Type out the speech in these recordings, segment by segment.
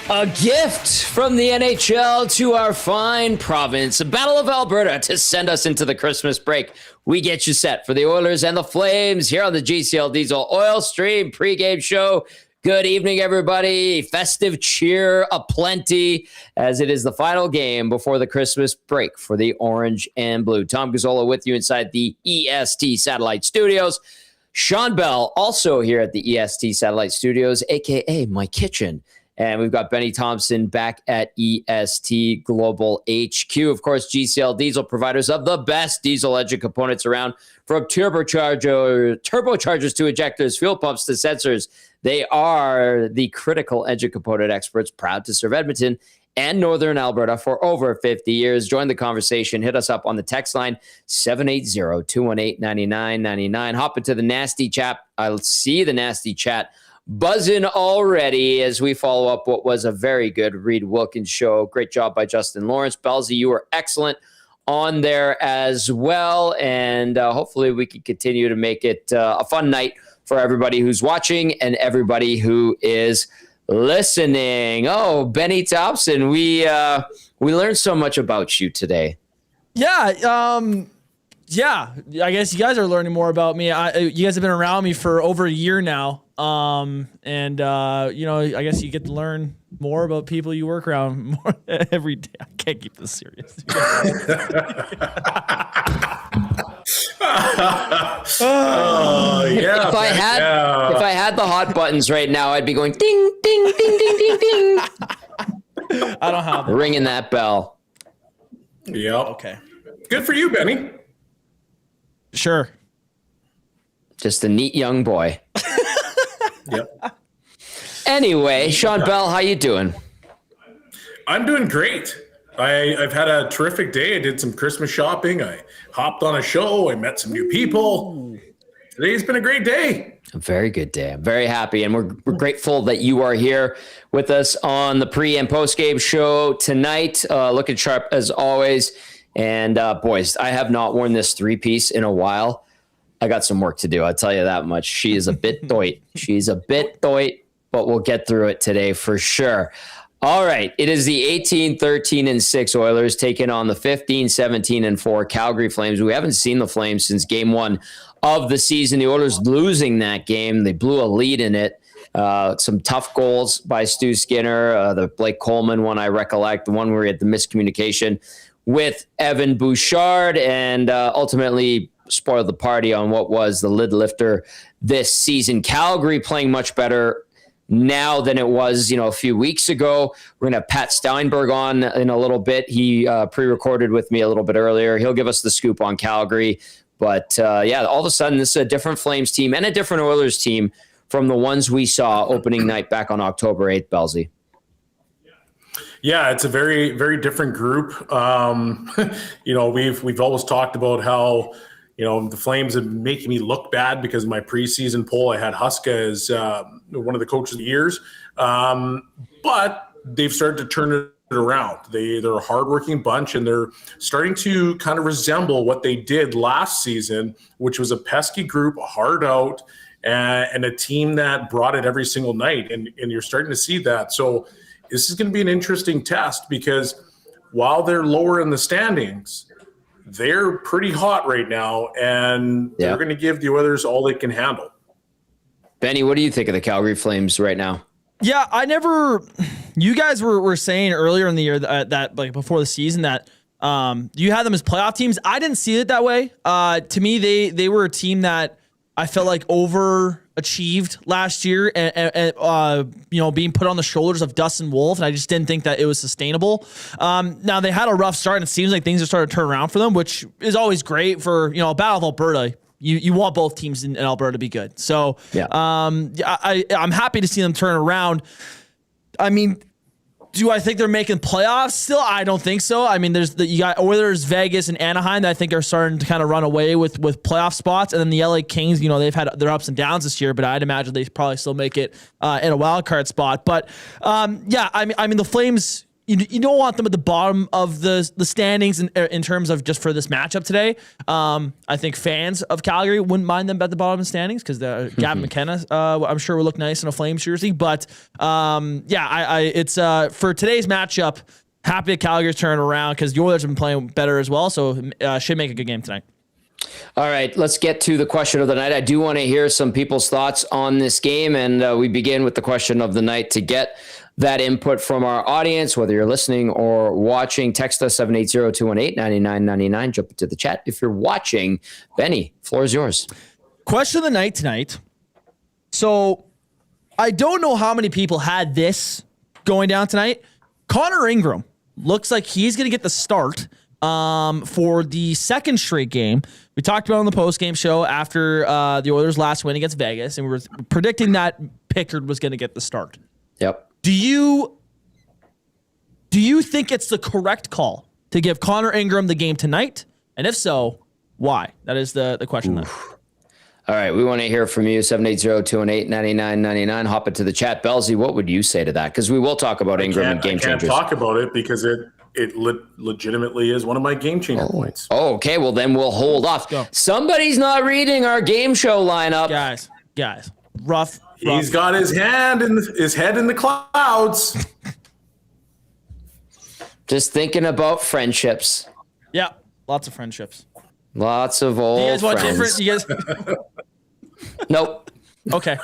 A gift from the NHL to our fine province, a Battle of Alberta to send us into the Christmas break. We get you set for the Oilers and the Flames here on the GCL Diesel Oil Stream pregame show. Good evening, everybody. Festive cheer aplenty as it is the final game before the Christmas break for the Orange and Blue. Tom Gazzola with you inside the EST Satellite Studios. Shawn Belle also here at the EST Satellite Studios, a.k.a. my kitchen. And we've got Thomson back at EST Global HQ. Of course, GCL Diesel, providers of the best diesel engine components around, from turbochargers to ejectors, fuel pumps to sensors. They are the critical engine component experts, proud to serve Edmonton and Northern Alberta for over 50 years. Join the conversation. Hit us up on the text line, 780-218-9999. Hop into the nasty chat. I'll see the nasty chat buzzing already as we follow up what was a very good Reed Wilkins show. Great job by Justin Lawrence. Bellsy, you were excellent on there as well. And hopefully we can continue to make it a fun night for everybody who's watching and everybody who is listening. Oh, Benny Thomson, we learned so much about you today. Yeah, I guess you guys are learning more about me. You guys have been around me for over a year now. I guess you get to learn more about people you work around more every day. I can't keep this serious. If I had the hot buttons right now, I'd be going ding, ding, ding, ding, ding, ding. I don't have them. Ringing that bell. Yep. Okay. Good for you, Benny. Sure. Just a neat young boy. Yep. Anyway, Shawn Belle, how you doing? I'm doing great. I've had a terrific day. I did some Christmas shopping. I hopped on a show. I met some new people. Today's been a great day. A very good day. I'm very happy, and we're grateful that you are here with us on the pre- and post-game show tonight. Looking sharp as always. And boys, I have not worn this three-piece in a while. I got some work to do. I'll tell you that much. She is a bit doit. She's a bit doit, but we'll get through it today for sure. All right. It is the 18-13-6 Oilers taking on the 15-17-4 Calgary Flames. We haven't seen the Flames since game one of the season. The Oilers losing that game. They blew a lead in it. Some tough goals by Stu Skinner. The Blake Coleman one, I recollect. The one where he had the miscommunication with Evan Bouchard and ultimately spoiled the party on what was the lid lifter this season. Calgary playing much better now than it was, a few weeks ago. We're going to have Pat Steinberg on in a little bit. He pre-recorded with me a little bit earlier. He'll give us the scoop on Calgary. But all of a sudden, this is a different Flames team and a different Oilers team from the ones we saw opening night back on October 8th, Bellsy. Yeah, it's a very, very different group. We've always talked about how, the Flames have been making me look bad because of my preseason poll. I had Huska as one of the coaches of the years. But they've started to turn it around. They're a hardworking bunch, and they're starting to kind of resemble what they did last season, which was a pesky group, a hard out, and a team that brought it every single night. And you're starting to see that. So this is going to be an interesting test because while they're lower in the standings, they're pretty hot right now, and they're going to give the others all they can handle. Benny, what do you think of the Calgary Flames right now? Yeah, you guys were saying earlier in the year that like before the season that you had them as playoff teams. I didn't see it that way. To me, they were a team that I felt like overachieved last year and being put on the shoulders of Dustin Wolf. And I just didn't think that it was sustainable. Now they had a rough start and it seems like things are starting to turn around for them, which is always great for, a Battle of Alberta. You want both teams in Alberta to be good. So I'm happy to see them turn around. I mean, do I think they're making playoffs still? I don't think so. I mean, you got Oilers, Vegas, and Anaheim that I think are starting to kind of run away with playoff spots, and then the LA Kings. They've had their ups and downs this year, but I'd imagine they probably still make it in a wild card spot. But I mean, the Flames. you don't want them at the bottom of the standings in terms of just for this matchup today. I think fans of Calgary wouldn't mind them at the bottom of the standings because Gavin McKenna, I'm sure, will look nice in a Flames jersey. But it's for today's matchup. Happy that Calgary's turning around because the Oilers have been playing better as well, so should make a good game tonight. All right, let's get to the question of the night. I do want to hear some people's thoughts on this game, and we begin with the question of the night to get that input from our audience, whether you're listening or watching. Text us 780-218-9999. Jump into the chat. If you're watching, Benny, floor is yours. Question of the night tonight. So I don't know how many people had this going down tonight. Connor Ingram looks like he's going to get the start for the second straight game. We talked about on the post-game show after the Oilers' last win against Vegas, and we were predicting that Pickard was going to get the start. Yep. Do you think it's the correct call to give Connor Ingram the game tonight? And if so, why? That is the question. All right, we want to hear from you, 780-218-9999. Hop into the chat. Bellsy, what would you say to that? Because we will talk about Ingram and game changers. I can't talk about it because it legitimately is one of my game changer points. Oh, okay. Well, then we'll hold off. Somebody's not reading our game show lineup. Guys, rough. He's got his head in the clouds. Just thinking about friendships. Yeah, lots of friendships. Lots of old you guys want friends. different? You guys? Nope. Okay.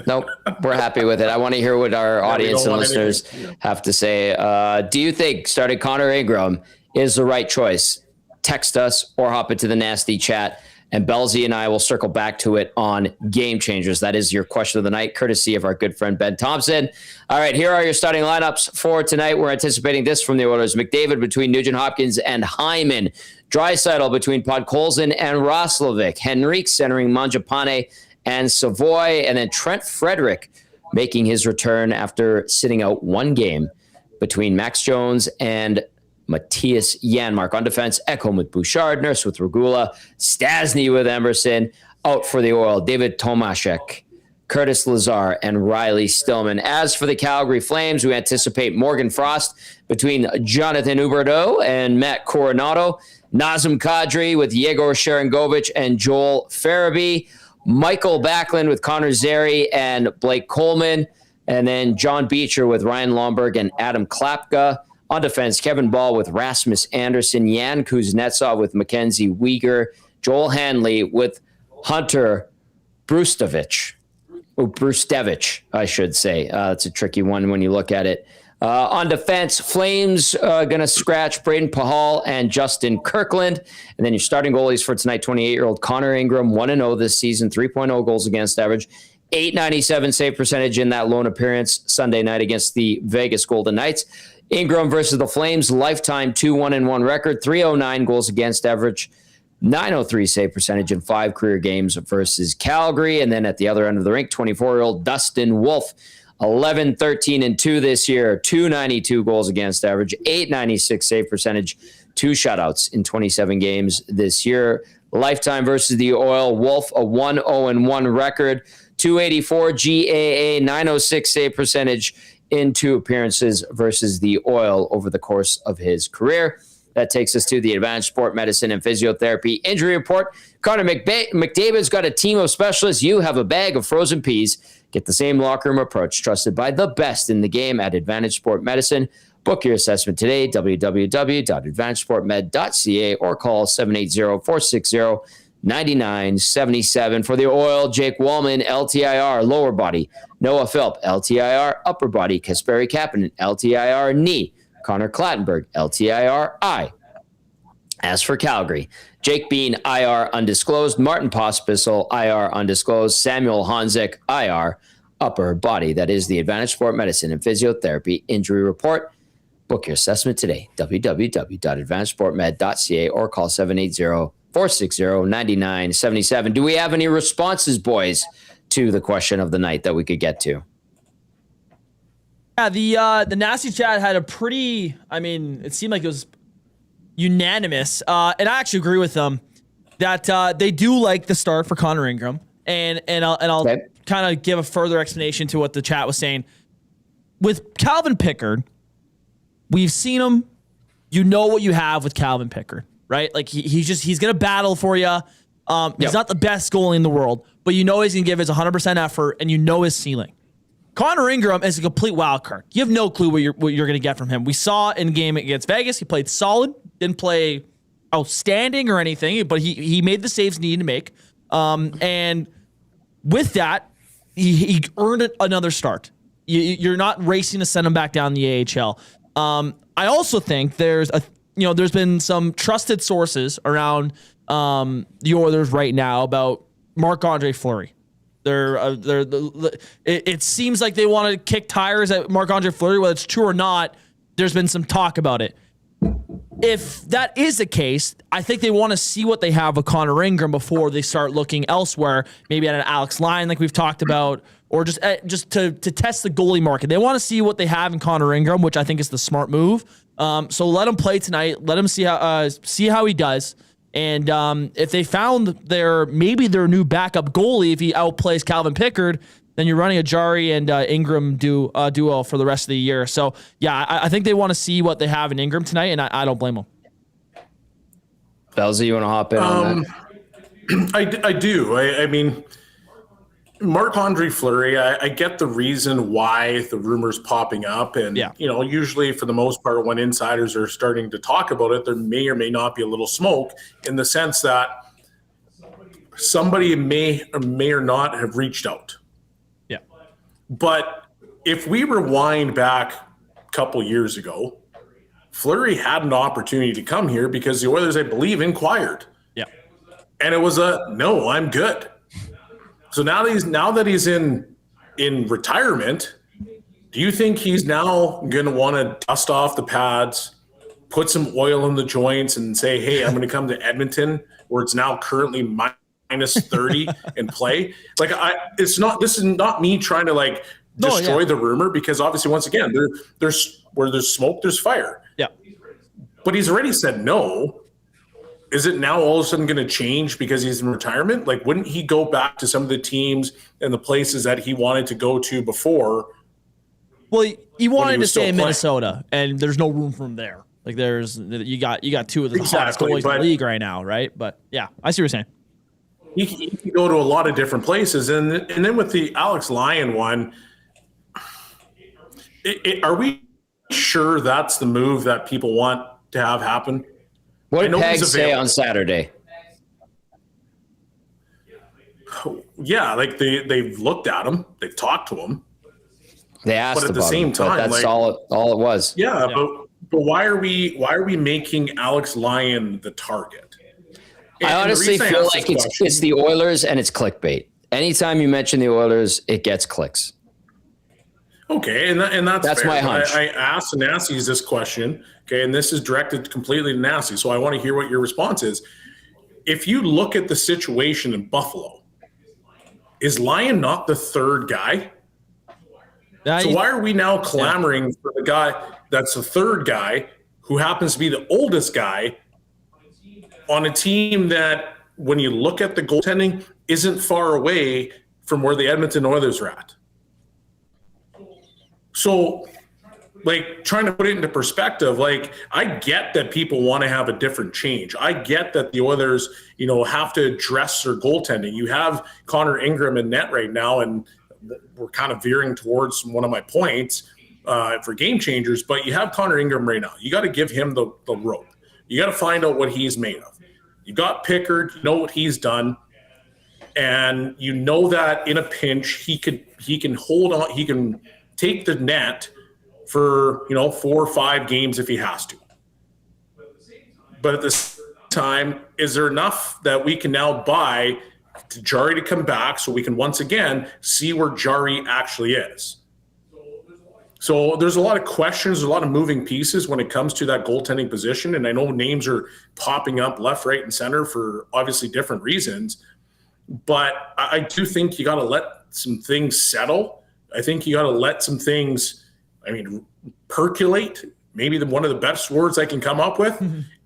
Nope. We're happy with it. I want to hear what our audience and listeners have to say. Do you think starting Connor Ingram is the right choice? Text us or hop into the nasty chat. And Bellsy and I will circle back to it on Game Changers. That is your question of the night, courtesy of our good friend Ben Thomson. All right, here are your starting lineups for tonight. We're anticipating this from the Oilers. McDavid between Nugent Hopkins and Hyman. Draisaitl between Podkolzin and Roslovic. Henrique centering Mangiapane and Savoy. And then Trent Frederick making his return after sitting out one game between Max Jones and Matthias Janmark. On defense, Ekholm with Bouchard, Nurse with Regula, Stasny with Emerson. Out for the Oil, David Tomaszek, Curtis Lazar, and Riley Stillman. As for the Calgary Flames, we anticipate Morgan Frost between Jonathan Huberdeau and Matt Coronado. Nazem Kadri with Yegor Sharangovich and Joel Farabee. Michael Backlund with Connor Zary and Blake Coleman. And then John Beecher with Ryan Lomberg and Adam Klapka. On defense, Kevin Ball with Rasmus Anderson, Jan Kuznetsov with Mackenzie Weegar, Joel Hanley with Hunter Brustevich, I should say. It's a tricky one when you look at it. On defense, Flames going to scratch Braden Pahal and Justin Kirkland. And then your starting goalies for tonight, 28-year-old Connor Ingram, 1-0 this season, 3.0 goals against average, .897 save percentage in that lone appearance Sunday night against the Vegas Golden Knights. Ingram versus the Flames, lifetime 2-1-1 record, 309 goals against average, .903 save percentage in 5 career games versus Calgary. And then at the other end of the rink, 24-year-old Dustin Wolf, 11-13-2 this year, 292 goals against average, .896 save percentage, 2 shutouts in 27 games this year. Lifetime versus the Oil, Wolf, a 1-0-1 record, 284 GAA, .906 save percentage in 2 appearances versus the Oil over the course of his career. That takes us to the Advanced Sport Medicine and Physiotherapy Injury Report. Connor McDavid's got a team of specialists. You have a bag of frozen peas. Get the same locker room approach trusted by the best in the game at Advantage Sport Medicine. Book your assessment today, www.advantagesportmed.ca, or call 780-460-9977. For the Oil, Jake Wallman, LTIR, lower body. Noah Philp, LTIR, upper body. Kasperi Kapanen, LTIR, knee. Connor Clattenburg, LTIR, eye. As for Calgary, Jake Bean, IR, undisclosed. Martin Pospisil, IR, undisclosed. Samuel Honzek, IR, upper body. That is the Advantage Sport Medicine and Physiotherapy Injury Report. Book your assessment today, www.advantagesportmed.ca, or call 780-460-9977. Do we have any responses, boys, to the question of the night that we could get to? Yeah, the nasty chat had a pretty, it seemed like it was unanimous. And I actually agree with them that they do like the start for Connor Ingram. And I'll kind of give a further explanation to what the chat was saying. With Calvin Pickard, we've seen him. You know what you have with Calvin Pickard, right? Like he's going to battle for you. He's not the best goalie in the world, but you know he's going to give his 100% effort, and you know his ceiling. Connor Ingram is a complete wild card. You have no clue what you're going to get from him. We saw in game against Vegas, he played solid, didn't play outstanding or anything, but he made the saves he needed to make. And with that, he earned another start. You're not racing to send him back down the AHL. I also think there's been some trusted sources around the Oilers right now about Marc-Andre Fleury. It seems like they want to kick tires at Marc-Andre Fleury, whether it's true or not. There's been some talk about it. If that is the case, I think they want to see what they have with Connor Ingram before they start looking elsewhere, maybe at an Alex Lyon like we've talked about, or just to test the goalie market. They want to see what they have in Connor Ingram, which I think is the smart move. So let him play tonight. Let him see how he does. And if they found their new backup goalie, if he outplays Calvin Pickard, then you're running a Jari and Ingram duo for the rest of the year. So, yeah, I think they want to see what they have in Ingram tonight, and I don't blame them. Belzy, you want to hop in on that? I do. I mean, Marc-Andre Fleury, I get the reason why the rumor's popping up. And, usually for the most part, when insiders are starting to talk about it, there may or may not be a little smoke in the sense that somebody may or not have reached out. Yeah. But if we rewind back a couple years ago, Fleury had an opportunity to come here because the Oilers, I believe, inquired. Yeah. And it was no, I'm good. So now that he's in retirement, do you think he's now going to want to dust off the pads, put some oil in the joints, and say, "Hey, I'm going to come to Edmonton, where it's now currently minus 30 and play"? Like, this is not me trying to destroy the rumor, because obviously, once again, there's where there's smoke, there's fire. Yeah. But he's already said no. Is it now all of a sudden going to change because he's in retirement? Like, wouldn't he go back to some of the teams and the places that he wanted to go to before? Well, he wanted to stay in Minnesota, and there's no room for him there. Like, you got two of the hottest goalies in the league right now, right? But yeah, I see what you're saying. He can go to a lot of different places, and then with the Alex Lyon one, are we sure that's the move that people want to have happen? What did Peg say on Saturday? Yeah, they've looked at him, they've talked to him. They asked, but at the same time, that's all it was. Yeah, but why are we making Alex Lyon the target? I honestly feel like it's the Oilers and it's clickbait. Anytime you mention the Oilers, it gets clicks. Okay, and that's fair. My hunch. I asked Nasties this question, okay, and this is directed completely to Nasty, so I want to hear what your response is. If you look at the situation in Buffalo, is Lyon not the third guy? So why are we now clamoring for the guy that's the third guy who happens to be the oldest guy on a team that, when you look at the goaltending, isn't far away from where the Edmonton Oilers are at? So, trying to put it into perspective, I get that people want to have a different change. I get that the Oilers, have to address their goaltending. You have Connor Ingram in net right now, and we're kind of veering towards one of my points for game changers, but you have Connor Ingram right now. You got to give him the rope. You got to find out what he's made of. You got Pickard, you know what he's done, and you know that in a pinch he can hold on, he can take the net for 4 or 5 games if he has to. But at the same time, is there enough that we can now buy to Jari to come back so we can once again see where Jari actually is? So there's a lot of questions, a lot of moving pieces when it comes to that goaltending position, and I know names are popping up left, right, and center for obviously different reasons, but I do think you got to let some things settle. I think you got to let some things, percolate, maybe one of the best words I can come up with,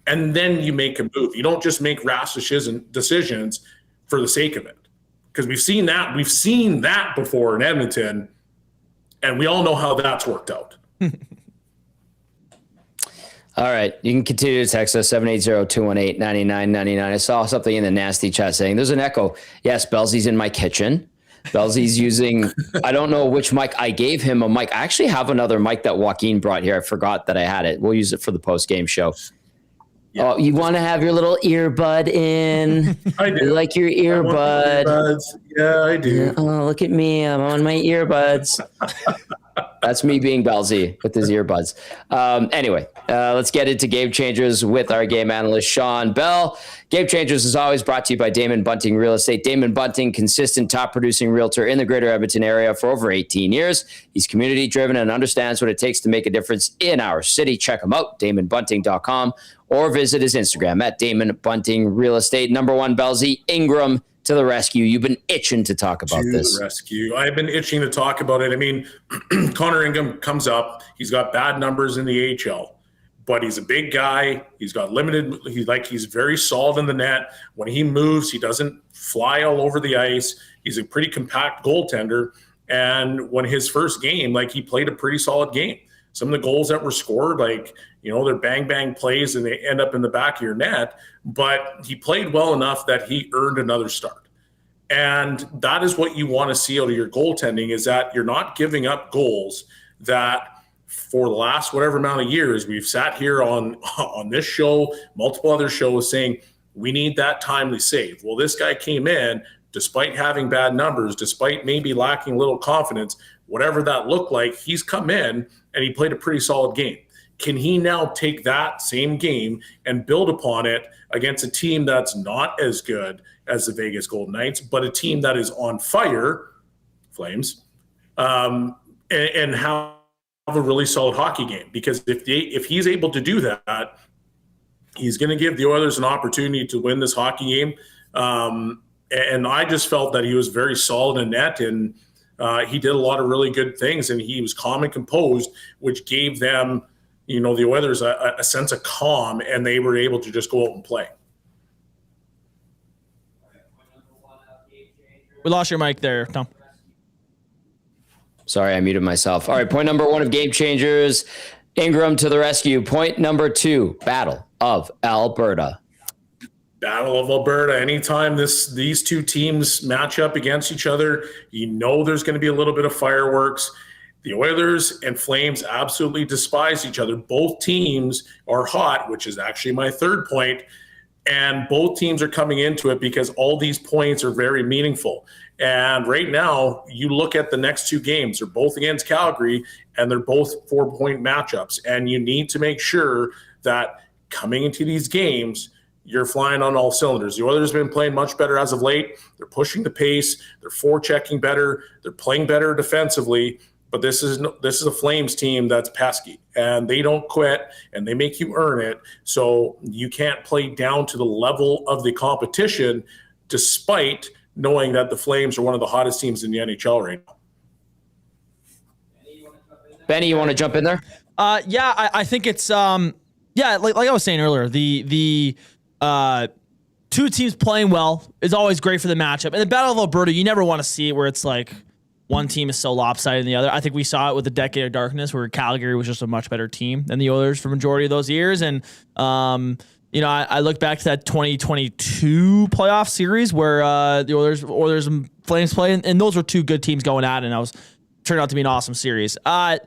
and then you make a move. You don't just make rash decisions for the sake of it, because we've seen that before in Edmonton, and we all know how that's worked out. All right. You can continue to text us 780-218-9999. I saw something in the nasty chat saying there's an echo. Yes, Belzy's in my kitchen. Belzy's using, I don't know which mic. I gave him a mic. I actually have another mic that Joaquin brought here. I forgot that I had it. We'll use it for the post-game show. Yeah. Oh, you want to have your little earbud in? I do. You like your earbud? Yeah, I do. Yeah. Oh, look at me. I'm on my earbuds. That's me being Belzy with his earbuds. Anyway, let's get into Game Changers with our game analyst, Shawn. Belle. Game Changers is always brought to you by Damon Bunting Real Estate. Damon Bunting, consistent top-producing realtor in the greater Edmonton area for over 18 years. He's community-driven and understands what it takes to make a difference in our city. Check him out, damonbunting.com, or visit his Instagram at Damon Bunting Real Estate. Number one, Belzy, Ingram to the rescue. You've been itching to talk about this. To the rescue. I've been itching to talk about it. I mean, Connor Ingram comes up. He's got bad numbers in the AHL, but he's a big guy. He's got limited. He's very solid in the net. When he moves, he doesn't fly all over the ice. He's a pretty compact goaltender. And when his first game, he played a pretty solid game. Some of the goals that were scored, they're bang plays and they end up in the back of your net. But he played well enough that he earned another start. And that is what you want to see out of your goaltending, is that you're not giving up goals that for the last whatever amount of years we've sat here on this show, multiple other shows, saying we need that timely save. Well, this guy came in despite having bad numbers, despite maybe lacking a little confidence, whatever that looked like, he's come in and he played a pretty solid game. Can he now take that same game and build upon it against a team that's not as good as the Vegas Golden Knights, but a team that is on fire, Flames, and have a really solid hockey game? Because if he's able to do that, he's going to give the Oilers an opportunity to win this hockey game. And I just felt that he was very solid in net, and he did a lot of really good things, and he was calm and composed, which gave them, the Oilers a sense of calm, and they were able to just go out and play. We lost your mic there, Tom. Sorry, I muted myself. All right, point number one of Game Changers, Ingram to the rescue. Point number two, Battle of Alberta. Battle of Alberta. Anytime these two teams match up against each other, there's going to be a little bit of fireworks. The Oilers and Flames absolutely despise each other. Both teams are hot, which is actually my third point. And both teams are coming into it because all these points are very meaningful. And right now, you look at the next two games, they're both against Calgary, and they're both 4-point matchups. And you need to make sure that coming into these games, you're flying on all cylinders. The Oilers have been playing much better as of late. They're pushing the pace. They're forechecking better. They're playing better defensively. But this is a Flames team that's pesky, and they don't quit, and they make you earn it. So you can't play down to the level of the competition, despite knowing that the Flames are one of the hottest teams in the NHL right now. Benny, you want to jump in there? Yeah, I think it's like I was saying earlier, the two teams playing well is always great for the matchup. And the Battle of Alberta, you never want to see it where it's like one team is so lopsided than the other. I think we saw it with the Decade of Darkness, where Calgary was just a much better team than the Oilers for the majority of those years. And I look back to that 2022 playoff series where the Oilers and Flames play, and those were two good teams going at it, and turned out to be an awesome series. To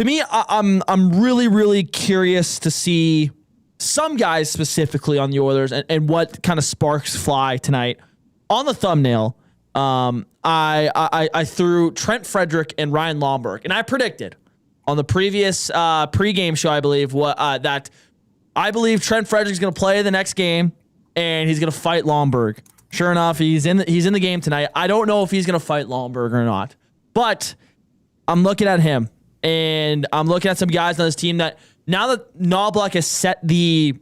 me, I'm really, really curious to see some guys specifically on the Oilers and what kind of sparks fly tonight. On the thumbnail, I threw Trent Frederick and Ryan Lomberg, and I predicted on the previous pregame show, I believe, that I believe Trent Frederick's going to play the next game, and he's going to fight Lomberg. Sure enough, he's in the game tonight. I don't know if he's going to fight Lomberg or not, but I'm looking at him, and I'm looking at some guys on this team that now that Knobloch has set the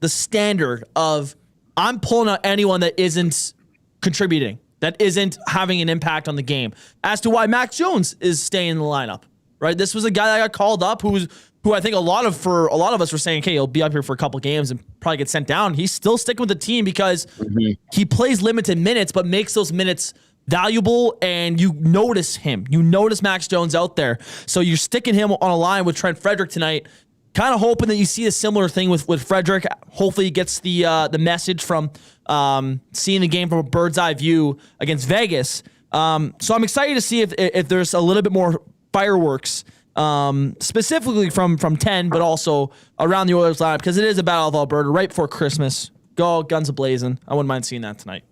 standard of I'm pulling out anyone that isn't contributing, that isn't having an impact on the game, as to why Max Jones is staying in the lineup, right? This was a guy that got called up who I think a lot of us were saying, okay, he'll be up here for a couple games and probably get sent down. He's still sticking with the team because he plays limited minutes, but makes those minutes valuable, and you notice him. You notice Max Jones out there. So you're sticking him on a line with Trent Frederick tonight, kind of hoping that you see a similar thing with Frederick. Hopefully he gets the message from seeing the game from a bird's eye view against Vegas. So I'm excited to see if there's a little bit more fireworks, specifically from 10, but also around the Oilers lineup, because it is a Battle of Alberta right before Christmas. Go guns a-blazing. I wouldn't mind seeing that tonight.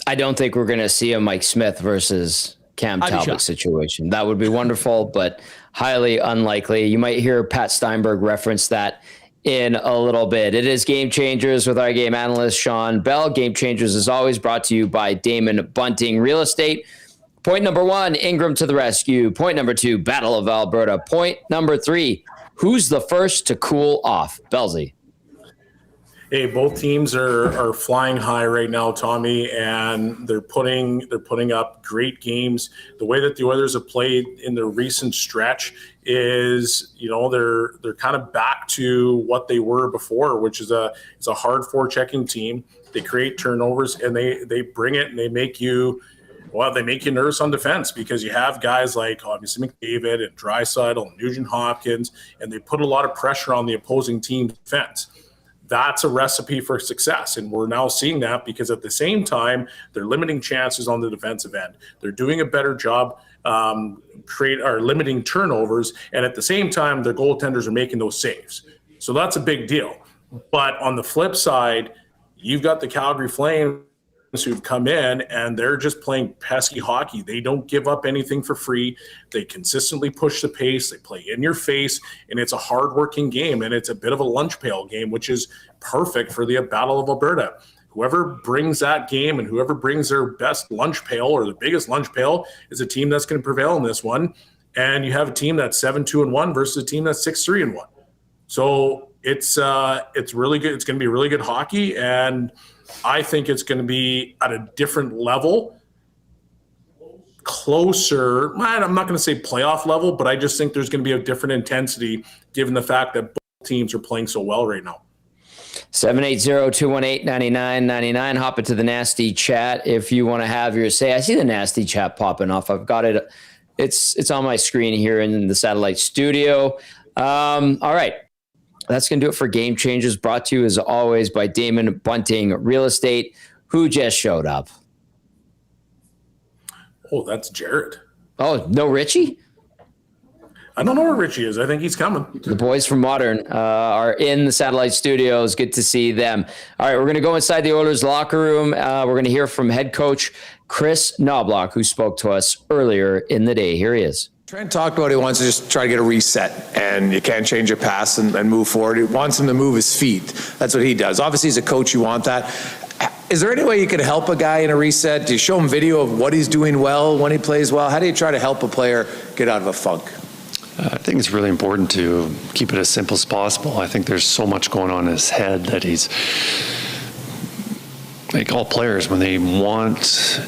I don't think we're going to see a Mike Smith versus Cam Talbot situation. That would be wonderful, but highly unlikely. You might hear Pat Steinberg reference that in a little bit. It is Game Changers with our game analyst, Shawn. Belle. Game Changers is always brought to you by Damon Bunting Real Estate. Point number 1, Ingram to the rescue. Point number 2, Battle of Alberta. Point number 3, who's the first to cool off? Bellsy. Hey, both teams are flying high right now, Tommy, and they're putting up great games. The way that the Oilers have played in the recent stretch is, they're kind of back to what they were before, which is a hard forechecking team. They create turnovers and they bring it and they make you nervous on defense, because you have guys like obviously McDavid and Draisaitl and Nugent Hopkins, and they put a lot of pressure on the opposing team's defense. That's a recipe for success, and we're now seeing that, because at the same time, they're limiting chances on the defensive end. They're doing a better job limiting turnovers, and at the same time, their goaltenders are making those saves. So that's a big deal. But on the flip side, you've got the Calgary Flames who've come in and they're just playing pesky hockey. They don't give up anything for free. They consistently push the pace. They play in your face, and it's a hard-working game, and it's a bit of a lunch pail game, which is perfect for the Battle of Alberta. Whoever brings that game and whoever brings their best lunch pail or the biggest lunch pail is a team that's going to prevail in this one. And you have a team that's 7-2-1 versus a team that's 6-3-1. So it's really good. It's going to be really good hockey, and I think it's going to be at a different level, closer. I'm not going to say playoff level, but I just think there's going to be a different intensity given the fact that both teams are playing so well right now. 780-218-9999. Hop into the nasty chat if you want to have your say. I see the nasty chat popping off. I've got it. It's on my screen here in the satellite studio. All right. That's going to do it for Game Changers, brought to you as always by Damon Bunting Real Estate, who just showed up. Oh, that's Jared. Oh, no Richie? I don't know where Richie is. I think he's coming. The boys from Modern are in the satellite studios. Good to see them. All right, we're going to go inside the Oilers locker room. We're going to hear from head coach Chris Knobloch, who spoke to us earlier in the day. Here he is. Trent talked about he wants to just try to get a reset, and you can't change your pass and move forward. He wants him to move his feet. That's what he does. Obviously, as a coach, you want that. Is there any way you could help a guy in a reset? Do you show him video of what he's doing well, when he plays well? How do you try to help a player get out of a funk? I think it's really important to keep it as simple as possible. I think there's so much going on in his head that he's, like all players, when they want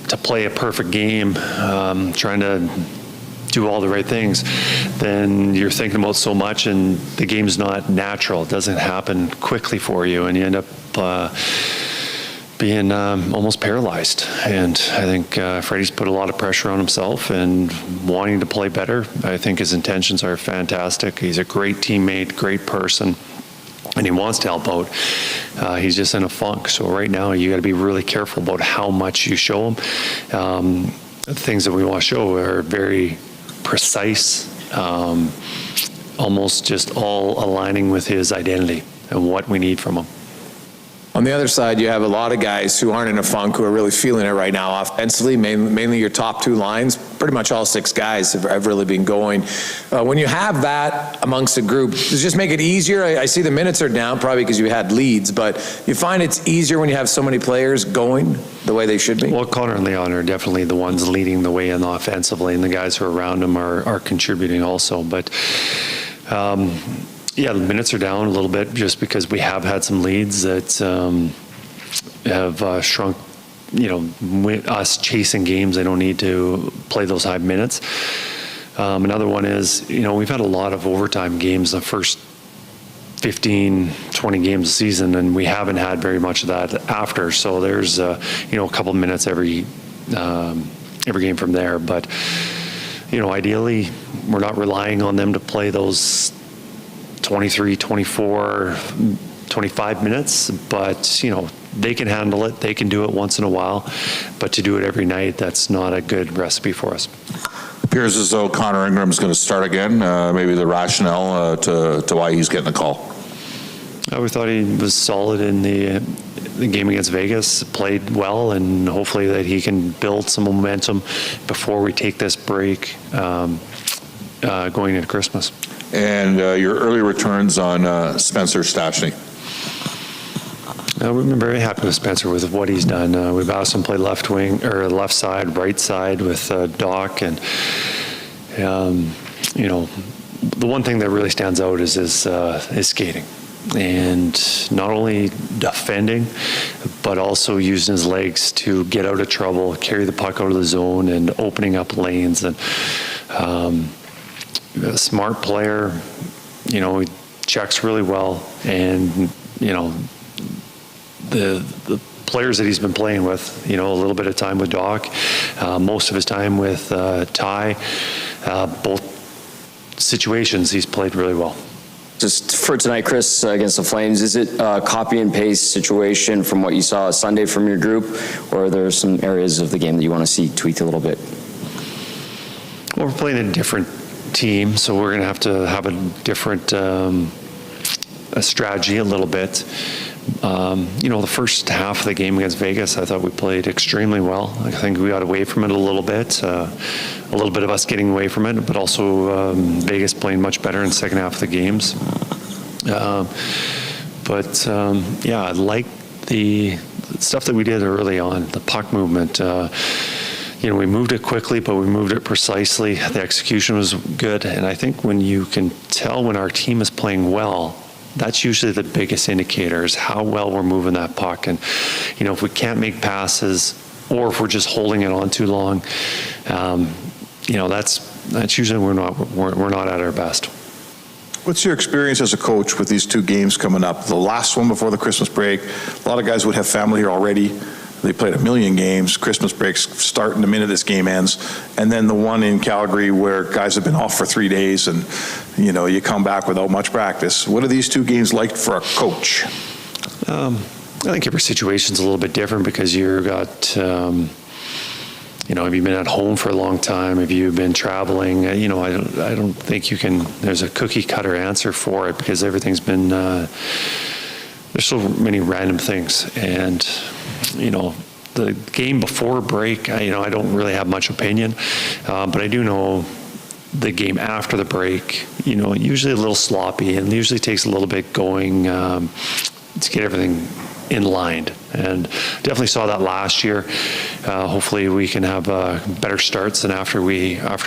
to play a perfect game, trying to do all the right things, then you're thinking about so much and the game's not natural. It doesn't happen quickly for you, and you end up being almost paralyzed. And I think Freddie's put a lot of pressure on himself and wanting to play better. I think his intentions are fantastic. He's a great teammate, great person, and he wants to help out. He's just in a funk. So right now you got to be really careful about how much you show him. The things that we want to show are very precise, almost just all aligning with his identity and what we need from him. On the other side, you have a lot of guys who aren't in a funk, who are really feeling it right now offensively, mainly your top two lines. Pretty much all six guys have really been going. When you have that amongst a group, does it just make it easier? I see the minutes are down, probably because you had leads, but you find it's easier when you have so many players going the way they should be? Well, Connor and Leon are definitely the ones leading the way in offensively, and the guys who are around him are contributing also. But yeah, the minutes are down a little bit just because we have had some leads that have shrunk. With us chasing games, they don't need to play those high minutes. Another one is, we've had a lot of overtime games the first 15, 20 games of the season, and we haven't had very much of that after. So there's, a couple minutes every game from there. But, ideally, we're not relying on them to play those 23, 24, 25 minutes, but they can handle it. They can do it once in a while, but to do it every night, that's not a good recipe for us. Appears as though Connor Ingram's going to start again. Maybe the rationale to why he's getting a call. We thought he was solid in the game against Vegas, played well, and hopefully that he can build some momentum before we take this break going into Christmas. And your early returns on Spencer Stachny. We've been very happy with Spencer with what he's done. We've asked him to play left wing or left side, right side with Doc, and the one thing that really stands out is his skating, and not only defending, but also using his legs to get out of trouble, carry the puck out of the zone, and opening up lanes. And a smart player, he checks really well, and the players that he's been playing with, a little bit of time with Doc, most of his time with Ty, both situations he's played really well. Just for tonight, Chris, against the Flames, is it a copy and paste situation from what you saw Sunday from your group, or are there some areas of the game that you want to see tweaked a little bit? Well, we're playing a different team, so we're going to have a different a strategy a little bit. The first half of the game against Vegas, I thought we played extremely well. I think we got away from it a little bit of us getting away from it, but also Vegas playing much better in the second half of the games. I like the stuff that we did early on, the puck movement. We moved it quickly, but we moved it precisely. The execution was good, and I think when you can tell when our team is playing well, that's usually the biggest indicator, is how well we're moving that puck. And, if we can't make passes, or if we're just holding it on too long, that's usually we're not at our best. What's your experience as a coach with these two games coming up? The last one before the Christmas break, a lot of guys would have family here already. They played 1 million games. Christmas breaks starting the minute this game ends. And then the one in Calgary where guys have been off for 3 days and, you come back without much practice. What are these two games like for a coach? I think every situation's a little bit different because you've got, have you been at home for a long time? Have you been traveling? I don't think there's a cookie cutter answer for it because everything's been, there's so many random things. And, the game before break, I don't really have much opinion, but I do know the game after the break, usually a little sloppy and usually takes a little bit going to get everything in line. And definitely saw that last year. Hopefully we can have better starts than after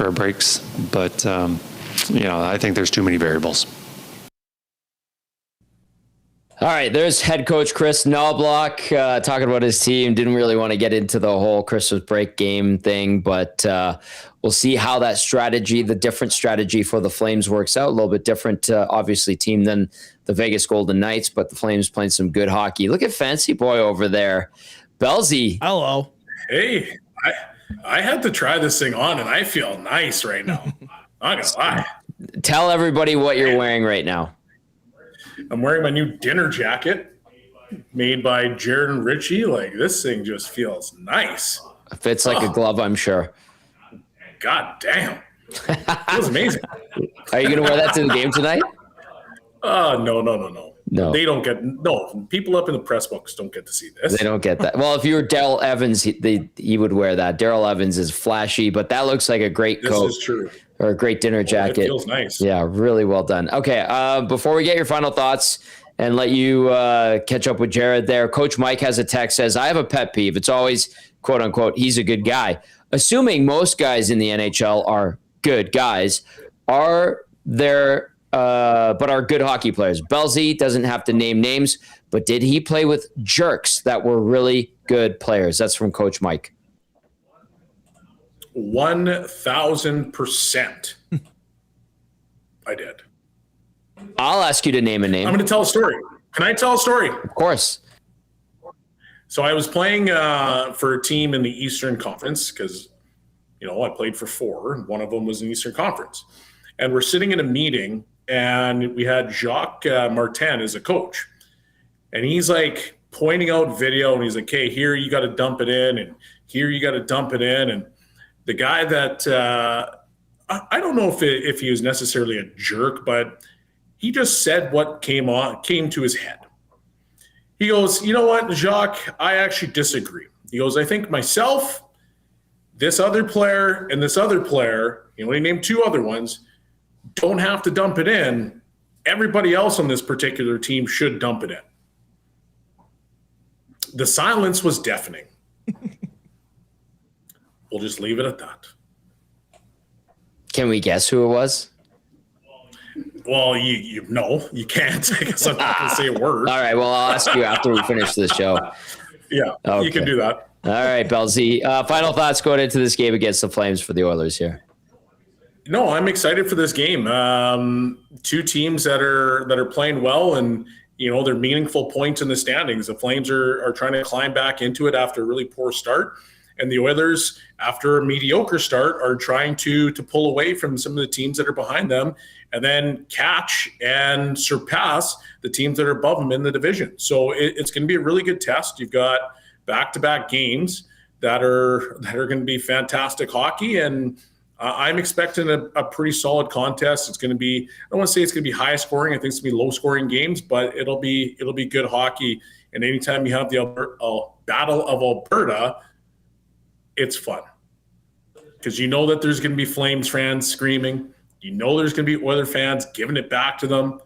our breaks. But, I think there's too many variables. All right, there's head coach Chris Knobloch talking about his team. Didn't really want to get into the whole Christmas break game thing, but we'll see how that strategy, the different strategy for the Flames works out. A little bit different, obviously, team than the Vegas Golden Knights, but the Flames playing some good hockey. Look at Fancy Boy over there. Bellsy. Hello. Hey, I had to try this thing on, and I feel nice right now. Not gonna lie. Tell everybody what you're wearing right now. I'm wearing my new dinner jacket made by Jared and Richie. Like, this thing just feels nice. Fits like a glove, I'm sure. God damn. Feels amazing. Are you going to wear that to the game tonight? No. They don't get, people up in the press box don't get to see this. They don't get that. Well, if you were Daryl Evans, he would wear that. Daryl Evans is flashy, but that looks like a great coat. This is true. Or a great dinner jacket. It feels nice. Yeah, really well done. Okay, before we get your final thoughts and let you catch up with Jared there, Coach Mike has a text, says, I have a pet peeve. It's always, quote unquote, he's a good guy. Assuming most guys in the NHL are good guys, are good hockey players. Bellsy doesn't have to name names, but did he play with jerks that were really good players? That's from Coach Mike. 1,000%. I did. I'll ask you to name a name. I'm going to tell a story. Can I tell a story? Of course. So I was playing for a team in the Eastern Conference because, I played for 4, and one of them was in the Eastern Conference. And we're sitting in a meeting and we had Jacques Martin as a coach. And he's like pointing out video, and he's like, hey, here you got to dump it in, and here you got to dump it in. And the guy that I don't know if he was necessarily a jerk, but he just said what came to his head. He goes, you know what, Jacques, I actually disagree. He goes, I think myself, this other player, and this other player, he named 2 other ones, don't have to dump it in. Everybody else on this particular team should dump it in. The silence was deafening. We'll just leave it at that. Can we guess who it was? Well, you can't. I guess I'm not going to say a word. All right. Well, I'll ask you after we finish this show. Yeah, okay. You can do that. All right, Bellsy. Final thoughts going into this game against the Flames for the Oilers here. No, I'm excited for this game. 2 teams that are playing well, and they're meaningful points in the standings. The Flames are trying to climb back into it after a really poor start, and the Oilers, after a mediocre start, are trying to pull away from some of the teams that are behind them, and then catch and surpass the teams that are above them in the division. So it's going to be a really good test. You've got back-to-back games that are going to be fantastic hockey, and I'm expecting a pretty solid contest. It's going to be, I don't want to say it's going to be high scoring. I think it's going to be low scoring games, but it'll be good hockey. And anytime you have the Battle of Alberta, it's fun. Because that there's going to be Flames fans screaming. There's going to be Oiler fans giving it back to them.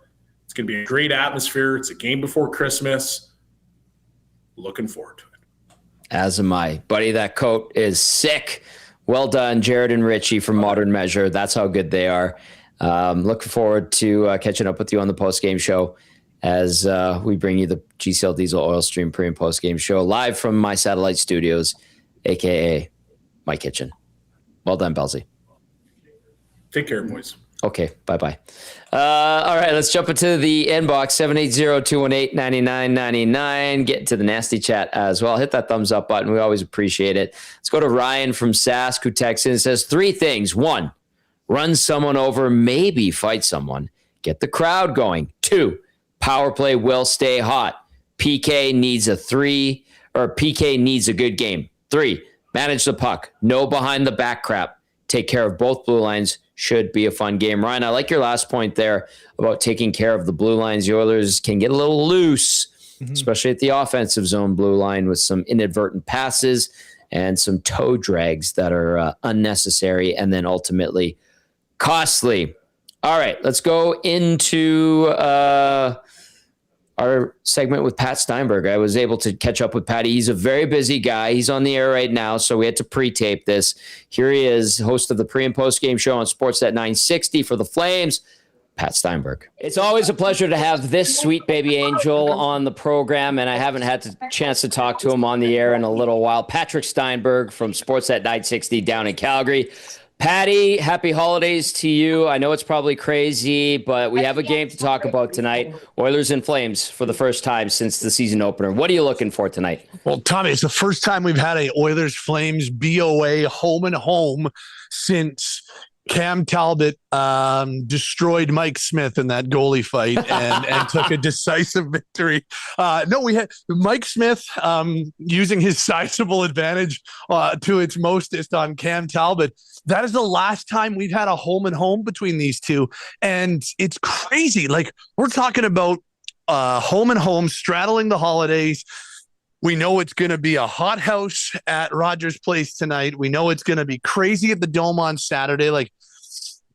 It's going to be a great atmosphere. It's a game before Christmas. Looking forward to it. As am I. Buddy, that coat is sick. Well done, Jared and Richie from Modern Measure. That's how good they are. Looking forward to catching up with you on the post-game show as we bring you the GCL Diesel Oil Stream pre- and post-game show live from my satellite studios, a.k.a. my kitchen. Well done, Bellsy. Take care, boys. Okay, bye-bye. All right, let's jump into the inbox, 780-218-9999. Get to the nasty chat as well. Hit that thumbs up button. We always appreciate it. Let's go to Ryan from Sask, who texts in and says 3 things. 1, run someone over, maybe fight someone. Get the crowd going. 2, power play will stay hot. PK needs a good game. 3, manage the puck. No behind the back crap. Take care of both blue lines. Should be a fun game. Ryan, I like your last point there about taking care of the blue lines. The Oilers can get a little loose, especially at the offensive zone blue line with some inadvertent passes and some toe drags that are unnecessary and then ultimately costly. All right, let's go into our segment with Pat Steinberg. I was able to catch up with Patty. He's a very busy guy. He's on the air right now, so we had to pre-tape this. Here he is, host of the pre- and post-game show on Sportsnet 960 for the Flames, Pat Steinberg. It's always a pleasure to have this sweet baby angel on the program, and I haven't had the chance to talk to him on the air in a little while. Patrick Steinberg from Sportsnet 960 down in Calgary. Patty, happy holidays to you. I know it's probably crazy, but we have a game to talk about tonight. Oilers and Flames for the first time since the season opener. What are you looking for tonight? Well, Tommy, it's the first time we've had a Oilers Flames BOA home and home since Cam Talbot destroyed Mike Smith in that goalie fight and took a decisive victory. No, we had Mike Smith using his sizable advantage to its mostest on Cam Talbot. That is the last time we've had a home and home between these two. And it's crazy. Like, we're talking about home and home straddling the holidays. We know it's going to be a hot house at Rogers Place tonight. We know it's going to be crazy at the Dome on Saturday. Like,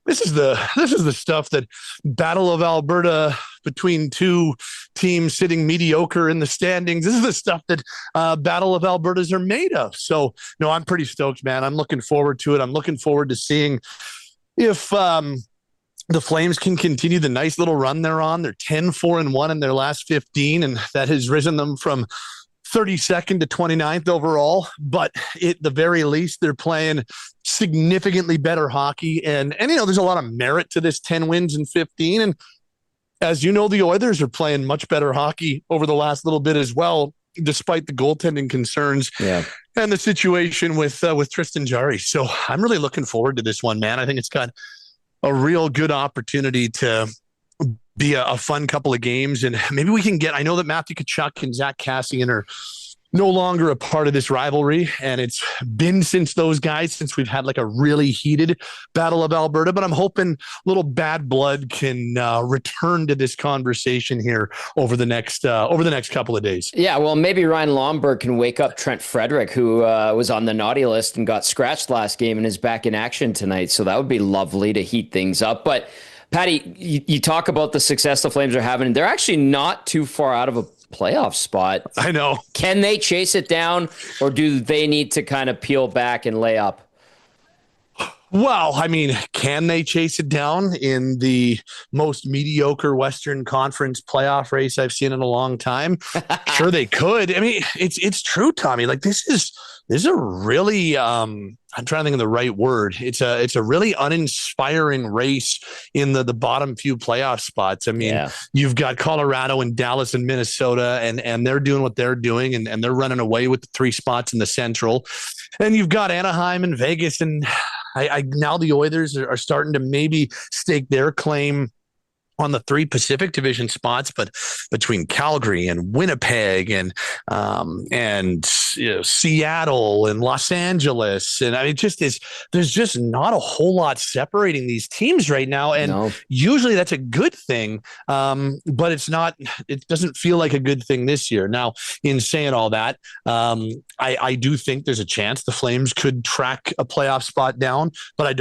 this is the stuff that Battle of Alberta between 2 teams sitting mediocre in the standings. This is the stuff that Battle of Albertas are made of. So, no, I'm pretty stoked, man. I'm looking forward to it. I'm looking forward to seeing if the Flames can continue the nice little run they're on. They're 10-4-1 in their last 15, and that has risen them from 32nd to 29th overall, but at the very least, they're playing significantly better hockey. And there's a lot of merit to this 10 wins and 15. And as you know, the Oilers are playing much better hockey over the last little bit as well, despite the goaltending concerns and the situation with Tristan Jarry. So I'm really looking forward to this one, man. I think it's got a real good opportunity to be a fun couple of games. And maybe we can I know that Matthew Tkachuk and Zach Kassian are no longer a part of this rivalry. And it's been since we've had like a really heated Battle of Alberta, but I'm hoping little bad blood can return to this conversation here over the next couple of days. Yeah, well, maybe Ryan Lomberg can wake up Trent Frederick, who was on the naughty list and got scratched last game and is back in action tonight. So that would be lovely to heat things up. But Patty, you talk about the success the Flames are having. They're actually not too far out of a playoff spot. I know. Can they chase it down, or do they need to kind of peel back and lay up? Well, I mean, can they chase it down in the most mediocre Western Conference playoff race I've seen in a long time? Sure, they could. I mean, it's true, Tommy. Like this is a really I'm trying to think of the right word. It's a really uninspiring race in the bottom few playoff spots. I mean, You've got Colorado and Dallas and Minnesota, and they're doing what they're doing, and they're running away with the 3 spots in the Central. And you've got Anaheim and Vegas, and now the Oilers are starting to maybe stake their claim on the 3 Pacific Division spots, but between Calgary and Winnipeg and Seattle and Los Angeles, and I mean, there's just not a whole lot separating these teams right now, and usually that's a good thing, but it's not. It doesn't feel like a good thing this year. Now, in saying all that, I do think there's a chance the Flames could track a playoff spot down, but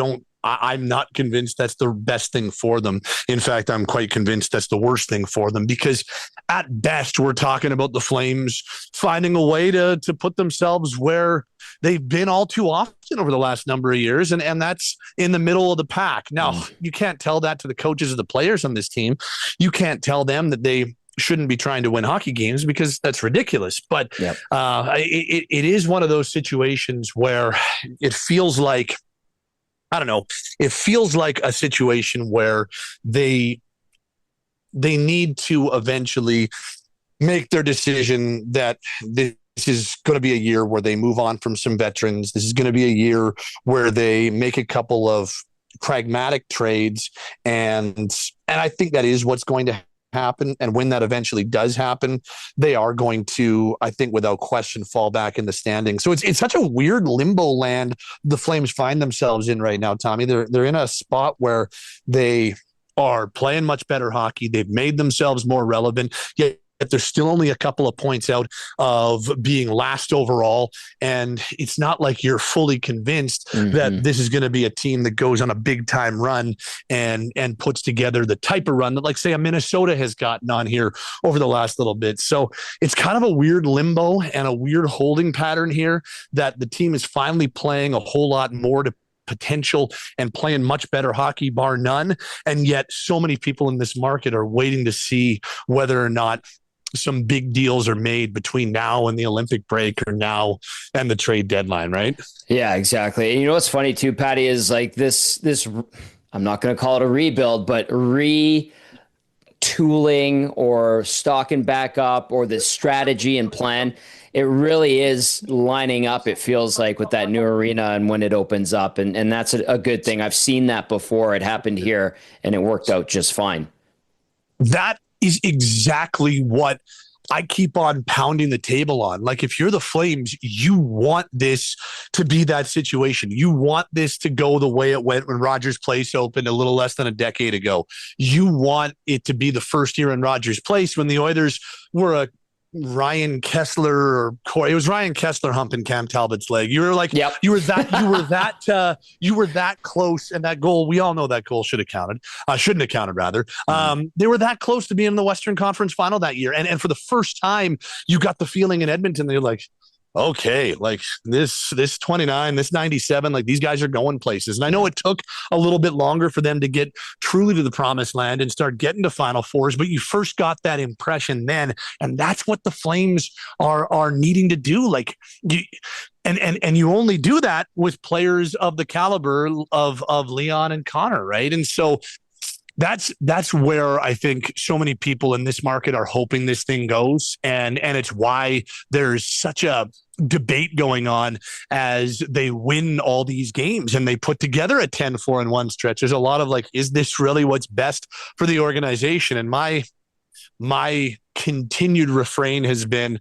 I'm not convinced that's the best thing for them. In fact, I'm quite convinced that's the worst thing for them, because at best, we're talking about the Flames finding a way to put themselves where they've been all too often over the last number of years, and that's in the middle of the pack. Now, you can't tell that to the coaches of the players on this team. You can't tell them that they shouldn't be trying to win hockey games, because that's ridiculous. But it is one of those situations where it feels like, I don't know. It feels like a situation where they need to eventually make their decision that this is going to be a year where they move on from some veterans. This is going to be a year where they make a couple of pragmatic trades, and I think that is what's going to happen. And when that eventually does happen, they are going to, I think, without question, fall back in the standings. So it's such a weird limbo land the Flames find themselves in right now, Tommy. They're in a spot where they are playing much better hockey. They've made themselves more relevant, yet they're still only a couple of points out of being last overall. And it's not like you're fully convinced that this is going to be a team that goes on a big time run and puts together the type of run that, like, say, a Minnesota has gotten on here over the last little bit. So it's kind of a weird limbo and a weird holding pattern here, that the team is finally playing a whole lot more to potential and playing much better hockey, bar none. And yet so many people in this market are waiting to see whether or not some big deals are made between now and the Olympic break, or now and the trade deadline, right? Yeah, exactly. And you know what's funny too, Patty, is like this, I'm not going to call it a rebuild, but retooling or stocking back up, or this strategy and plan, it really is lining up, it feels like, with that new arena and when it opens up. And that's a good thing. I've seen that before. It happened here and it worked out just fine. That is exactly what I keep on pounding the table on. Like, if you're the Flames, you want this to be that situation. You want this to go the way it went when Rogers Place opened a little less than a decade ago. You want it to be the first year in Rogers Place when the Oilers were a Ryan Kessler, or it was Ryan Kessler humping Cam Talbot's leg. You were like, you were that close. And that goal, we all know that goal shouldn't have counted rather. They were that close to being in the Western Conference Final that year. And for the first time, you got the feeling in Edmonton, they're like, okay, like this 29, this 97, like these guys are going places. And I know it took a little bit longer for them to get truly to the promised land and start getting to Final Fours, but you first got that impression then. And that's what the Flames are needing to do. Like, and you only do that with players of the caliber of Leon and Connor, right? And so that's where I think so many people in this market are hoping this thing goes. And it's why there's such a debate going on as they win all these games and they put together a 10-4-1 stretch. There's a lot of like, is this really what's best for the organization? And my continued refrain has been,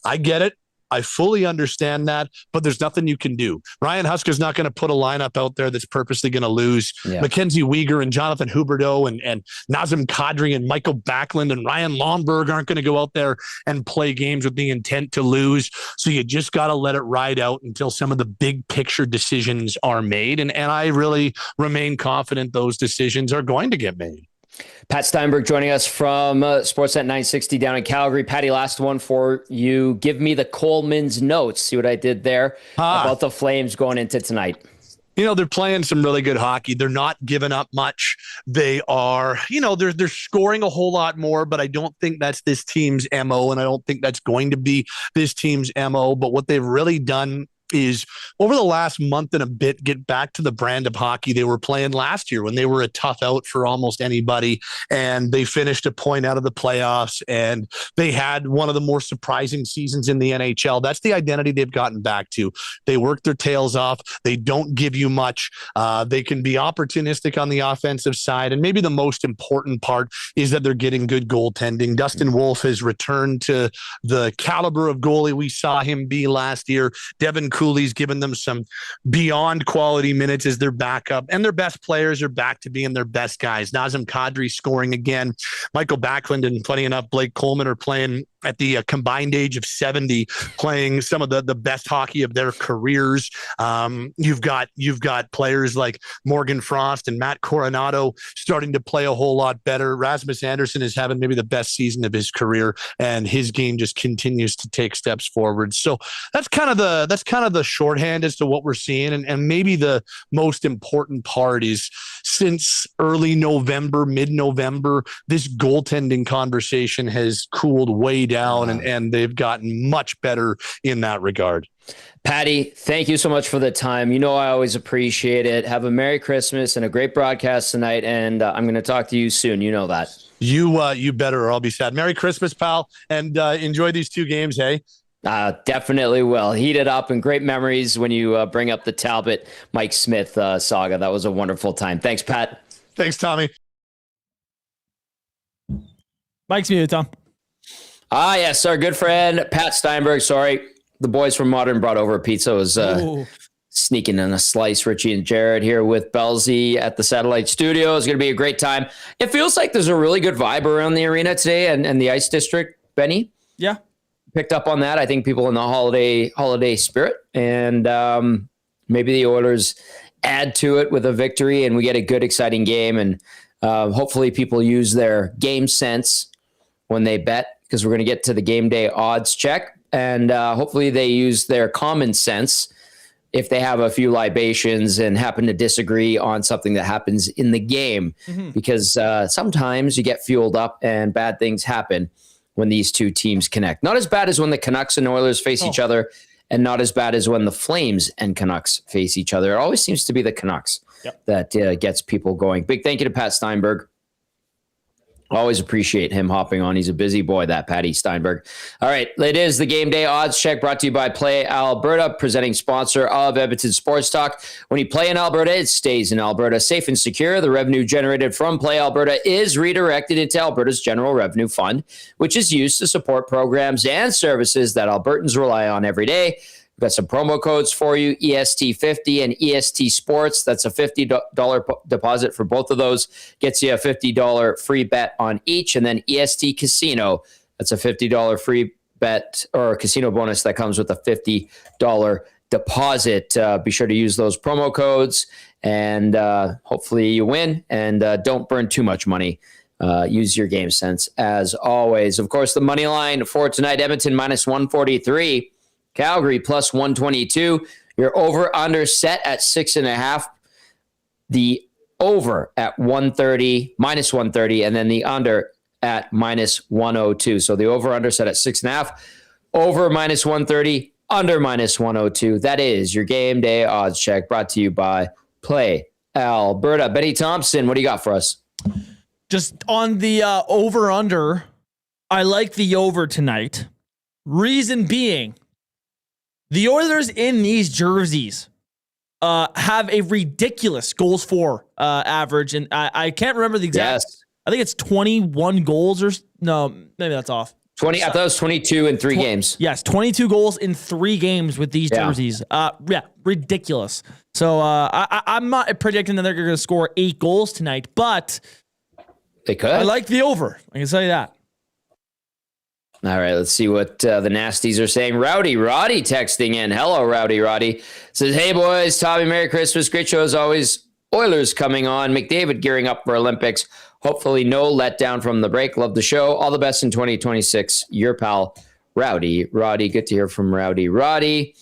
I get it. I fully understand that, but there's nothing you can do. Ryan Husker's not going to put a lineup out there that's purposely going to lose. Yeah. Mackenzie Weegar and Jonathan Huberdeau and Nazem Kadri and Michael Backlund and Ryan Lomberg aren't going to go out there and play games with the intent to lose. So you just got to let it ride out until some of the big picture decisions are made. And I really remain confident those decisions are going to get made. Pat Steinberg joining us from Sportsnet 960 down in Calgary. Patty, last one for you. Give me the Coleman's notes. See what I did there about the Flames going into tonight. You know, they're playing some really good hockey. They're not giving up much. They are, they're scoring a whole lot more, but I don't think that's this team's MO, and I don't think that's going to be this team's MO. But what they've really done is over the last month and a bit, get back to the brand of hockey they were playing last year when they were a tough out for almost anybody. And they finished a point out of the playoffs and they had one of the more surprising seasons in the NHL. That's the identity they've gotten back to. They work their tails off. They don't give you much. They can be opportunistic on the offensive side. And maybe the most important part is that they're getting good goaltending. Dustin Wolf has returned to the caliber of goalie we saw him be last year. Devin Cooley's given them some beyond quality minutes as their backup, and their best players are back to being their best guys. Nazem Kadri scoring again. Michael Backlund and funny enough, Blake Coleman are playing at the combined age of 70, playing some of the best hockey of their careers. You've got players like Morgan Frost and Matt Coronado starting to play a whole lot better. Rasmus Anderson is having maybe the best season of his career, and his game just continues to take steps forward. So that's kind of the shorthand as to what we're seeing. And maybe the most important part is since early November, mid-November, this goaltending conversation has cooled way down, and they've gotten much better in that regard. Patty, thank you so much for the time. I always appreciate it. Have a Merry Christmas and a great broadcast tonight, and I'm going to talk to you soon. You know that. You better, or I'll be sad. Merry Christmas, pal, and enjoy these 2 games, hey? Definitely will. Heat it up, and great memories when you bring up the Talbot Mike Smith saga. That was a wonderful time. Thanks, Pat. Thanks, Tommy. Mike's muted, Tom. Yes, our good friend Pat Steinberg. Sorry, the boys from Modern brought over a pizza. Was sneaking in a slice. Richie and Jared here with Bellsy at the Satellite Studio. It's going to be a great time. It feels like there's a really good vibe around the arena today and the Ice District. Benny? Yeah. Picked up on that. I think people in the holiday spirit, and maybe the Oilers add to it with a victory and we get a good, exciting game. And hopefully people use their game sense when they bet, because we're going to get to the game day odds check. And hopefully they use their common sense if they have a few libations and happen to disagree on something that happens in the game, because sometimes you get fueled up and bad things happen when these two teams connect. Not as bad as when the Canucks and Oilers face each other, and not as bad as when the Flames and Canucks face each other. It always seems to be the Canucks that gets people going. Big thank you to Pat Steinberg. Always appreciate him hopping on. He's a busy boy, that Patty Steinberg. All right, it is the Game Day Odds Check, brought to you by Play Alberta, presenting sponsor of Edmonton Sports Talk. When you play in Alberta, it stays in Alberta. Safe and secure, the revenue generated from Play Alberta is redirected into Alberta's General Revenue Fund, which is used to support programs and services that Albertans rely on every day. We've got some promo codes for you, EST50 and EST Sports. That's a $50 deposit for both of those. Gets you a $50 free bet on each. And then EST Casino, that's a $50 free bet or casino bonus that comes with a $50 deposit. Be sure to use those promo codes, and hopefully you win, and don't burn too much money. Use your game sense as always. Of course, the money line for tonight, Edmonton minus 143. Calgary plus 122. Your over under set at 6.5. The over at 130, minus 130, and then the under at minus 102. So the over under set at 6.5, over minus 130, under minus 102. That is your Game Day Odds Check, brought to you by Play Alberta. Benny Thomson, what do you got for us? Just on the over-under, I like the over tonight. Reason being, the Oilers in these jerseys have a ridiculous goals for average, and I can't remember the exact. Yes. I think it's 21 goals no, maybe that's off. 20. I thought it was 22 in 3 games. Yes, 22 goals in 3 games with these jerseys. Ridiculous. So I'm not predicting that they're going to score 8 goals tonight, but They could. I like the over. I can tell you that. All right, let's see what the Nasties are saying. Rowdy Roddy texting in. Hello, Rowdy Roddy. Says, hey, boys. Tommy, Merry Christmas. Great show as always. Oilers coming on. McDavid gearing up for Olympics. Hopefully no letdown from the break. Love the show. All the best in 2026. Your pal, Rowdy Roddy. Good to hear from Rowdy Roddy.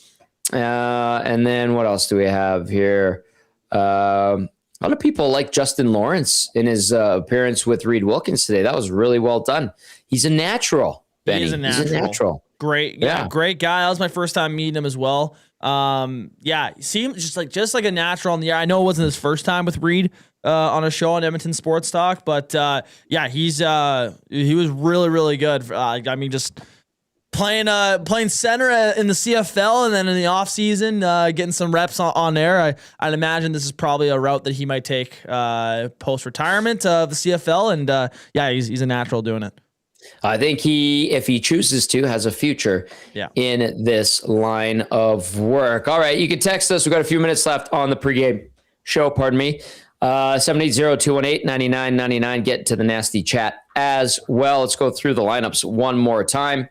And then what else do we have here? A lot of people like Justin Lawrence in his appearance with Reed Wilkins today. That was really well done. He's a natural. Benny. He's a natural. Great. Yeah, great guy. That was my first time meeting him as well. He seemed just like a natural in the air. I know it wasn't his first time with Reed on a show on Edmonton Sports Talk, but he was really, really good. I mean, just playing center in the CFL, and then in the off season, getting some reps on air. I'd imagine this is probably a route that he might take post retirement of the CFL, and he's a natural doing it. I think he, if he chooses to, has a future in this line of work. All right, you can text us. We've got a few minutes left on the pregame show, 780-218-9999. Get to the nasty chat as well. Let's go through the lineups one more time.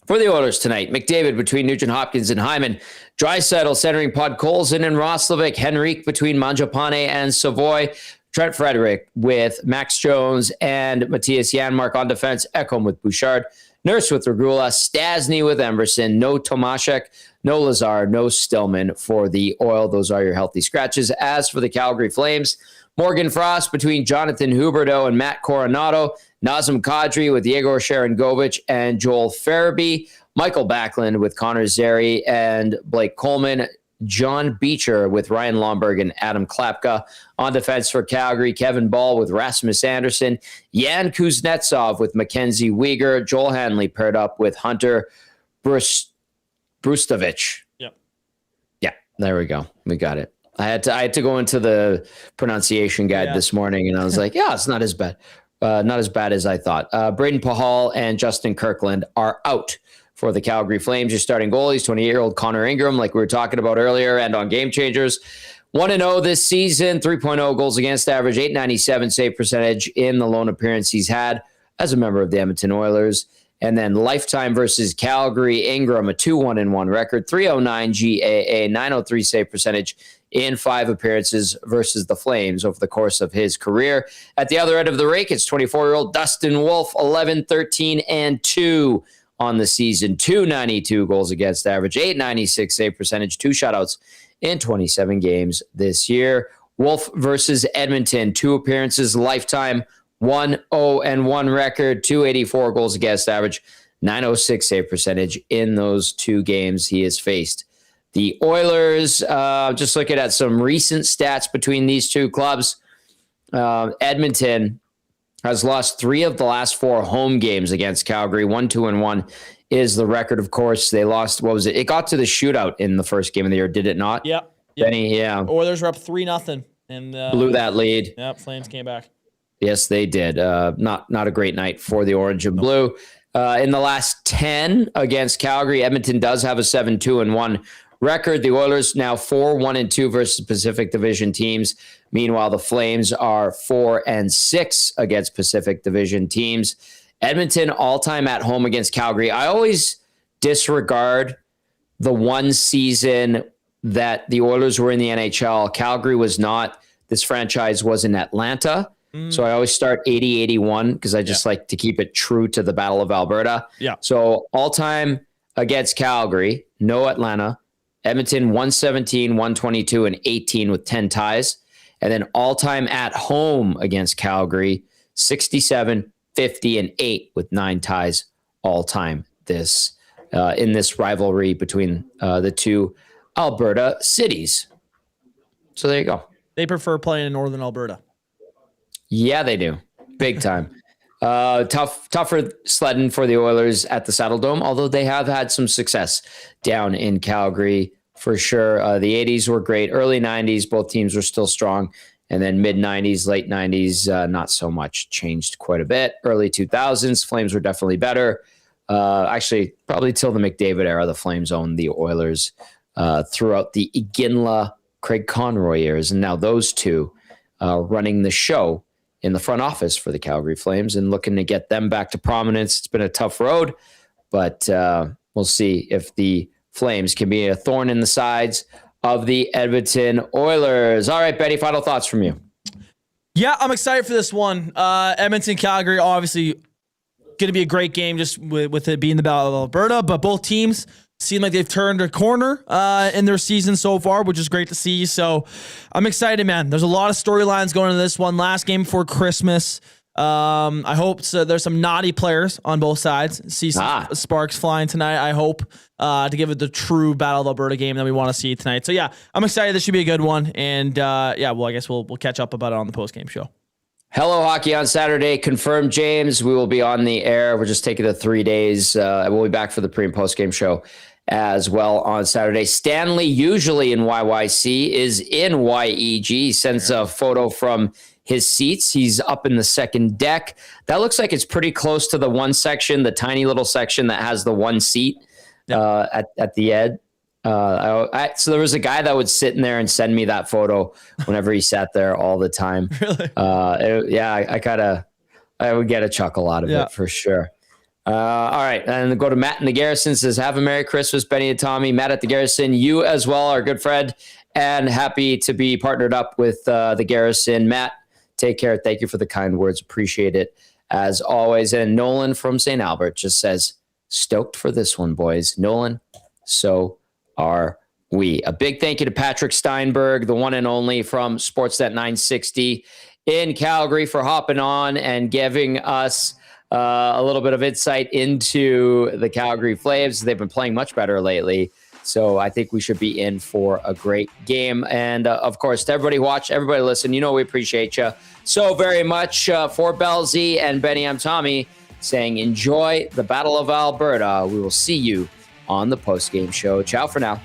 For the Oilers tonight, McDavid between Nugent Hopkins and Hyman. Draisaitl centering Podkolzin and Roslovic. Henrique between Mangiapane and Savoy. Trent Frederick with Max Jones and Matthias Janmark on defense. Ekholm with Bouchard. Nurse with Regula. Stasny with Emerson. No Tomashek, no Lazar, no Stillman for the Oil. Those are your healthy scratches. As for the Calgary Flames, Morgan Frost between Jonathan Huberdeau and Matt Coronado. Nazem Kadri with Yegor Sharangovich and Joel Farabee. Michael Backlund with Connor Zary and Blake Coleman. John Beecher with Ryan Lomberg and Adam Klapka. On defense for Calgary, Kevin Ball with Rasmus Anderson. Jan Kuznetsov with Mackenzie Weegar. Joel Hanley paired up with Hunter Brustovich. Yep. Yeah, there we go. We got it. I had to go into the pronunciation guide this morning, and I was like, it's not as bad. Not as bad as I thought. Braden Pahal and Justin Kirkland are out for the Calgary Flames. Your starting goalies, 28-year-old Connor Ingram, like we were talking about earlier, and on Game Changers. 1-0 this season, 3.0 goals against average, .897 save percentage in the lone appearance he's had as a member of the Edmonton Oilers. And then lifetime versus Calgary, Ingram, a 2-1-1 record, .309 GAA, .903 save percentage in 5 appearances versus the Flames over the course of his career. At the other end of the rake, it's 24-year-old Dustin Wolf, 11-13-2 on the season, .292 goals against average, .896 save percentage, 2 shutouts in 27 games this year. Wolf versus Edmonton, 2 appearances, lifetime, 1-0-1 record, .284 goals against average, .906 save percentage in those 2 games he has faced. The Oilers, just looking at some recent stats between these 2 clubs, Edmonton has lost 3 of the last 4 home games against Calgary. 1-2-1 is the record, of course. They lost, what was it? It got to the shootout in the first game of the year, did it not? Yep. Benny, yeah. Oilers were up 3-0 and blew that lead. Yep, Flames came back. Yes, they did. Not a great night for the Orange and Blue. In the last 10 against Calgary, Edmonton does have a 7-2-1 record. The Oilers now 4-1-2 versus Pacific Division teams. Meanwhile, the Flames are 4-6 against Pacific Division teams. Edmonton all-time at home against Calgary. I always disregard the one season that the Oilers were in the NHL. Calgary was not. This franchise was in Atlanta. So I always start 80-81 because I just like to keep it true to the Battle of Alberta. Yeah. So all-time against Calgary, no Atlanta. Edmonton 117, 122, and 18 with 10 ties. And then all-time at home against Calgary, 67, 50, and 8 with 9 ties all-time this in this rivalry between the 2 Alberta cities. So there you go. They prefer playing in Northern Alberta. Yeah, they do. Big time. Tougher sledding for the Oilers at the Saddle Dome, although they have had some success down in Calgary for sure. The 80s were great. Early 90s, both teams were still strong. And then mid 90s, late 90s, not so much. Changed quite a bit. Early 2000s, Flames were definitely better. Actually, probably till the McDavid era, the Flames owned the Oilers throughout the Iginla, Craig Conroy years. And now those two running the show in the front office for the Calgary Flames and looking to get them back to prominence. It's been a tough road, but we'll see if the Flames can be a thorn in the sides of the Edmonton Oilers. All right, Betty, final thoughts from you. Yeah, I'm excited for this one. Edmonton, Calgary, obviously going to be a great game just with it being the Battle of Alberta, but both teams seem like they've turned a corner in their season so far, which is great to see. So I'm excited, man. There's a lot of storylines going into this one. Last game before Christmas. I hope there's some naughty players on both sides. See some sparks flying tonight, I hope, to give it the true Battle of Alberta game that we want to see tonight. So yeah, I'm excited. This should be a good one. And I guess we'll catch up about it on the post-game show. Hello Hockey on Saturday. Confirmed, James. We will be on the air. We're just taking the 3 days. We'll be back for the pre and post game show as well on Saturday. Stanley, usually in YYC, is in YEG. Sends a photo from his seats. He's up in the second deck. That looks like it's pretty close to the one section, the tiny little section that has the one seat at the end. So there was a guy that would sit in there and send me that photo whenever he sat there all the time. Really? I would get a chuckle out of it for sure. All right. And go to Matt in the Garrison, says, have a Merry Christmas, Benny and Tommy. Matt at the Garrison, you as well, our good friend, and happy to be partnered up with the Garrison. Matt, take care. Thank you for the kind words. Appreciate it as always. And Nolan from St. Albert just says, stoked for this one, boys. Nolan, so are we. A big thank you to Patrick Steinberg, the one and only from Sportsnet 960 in Calgary, for hopping on and giving us a little bit of insight into the Calgary Flames. They've been playing much better lately, so I think we should be in for a great game. And of course, to everybody watch, everybody listen, we appreciate you so very much. For Belle Z and Benny, I'm Tommy, saying enjoy the Battle of Alberta. We will see you on the post-game show. Ciao for now.